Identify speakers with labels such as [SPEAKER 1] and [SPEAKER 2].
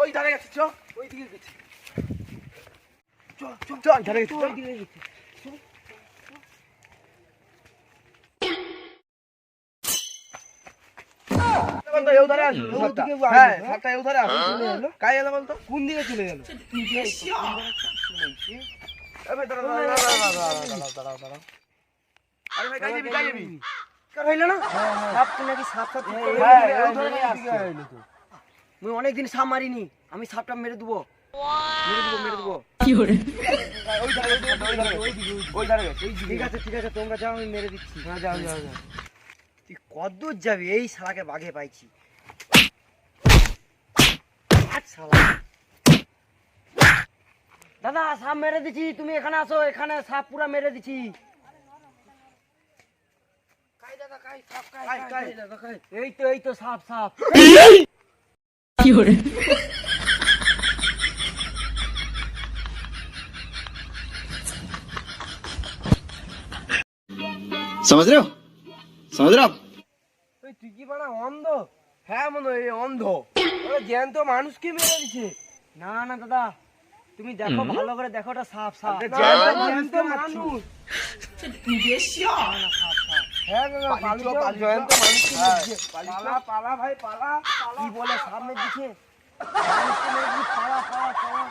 [SPEAKER 1] ওই ধারে গেছে, চ ওই দিকে গেছে, চ ধারে গেছে, ওই দিকে গেছে। কোন দিকে চলে গেল? অনেকদিন সাপ মারিনি, আমি সাপটা মেরে দেবো, ঠিক আছে ঠিক আছে, তোমরা যাও, আমি মেরে দিচ্ছি। যাও যাও যাও। তুই কতদূর যাবি? এই শালাকে বাঘে পাইছি। দাদা সাপ মেরে দিছি, তুমি এখানে আসো, এখানে সাপ পুরা মেরে দিছি। এই তো সাপ সাপ।
[SPEAKER 2] समझ रहे हो आप?
[SPEAKER 1] তুই কি বানা অন্ধ? হ্যাঁ মনে হয় অন্ধ, জ্যান্ত মানুষকে মেরে দিছে। না না দাদা, তুমি দেখো ভালো করে দেখো, ওটা সাপ সাপ, জ্যান্ত মানুষ। হ্যাঁ দাদা, জ্যান্ত মানুষকে মেরেছে। পালা পালা ভাই পালা। কি বলে সাপ মেরে দিছে? পালা পালা পালা।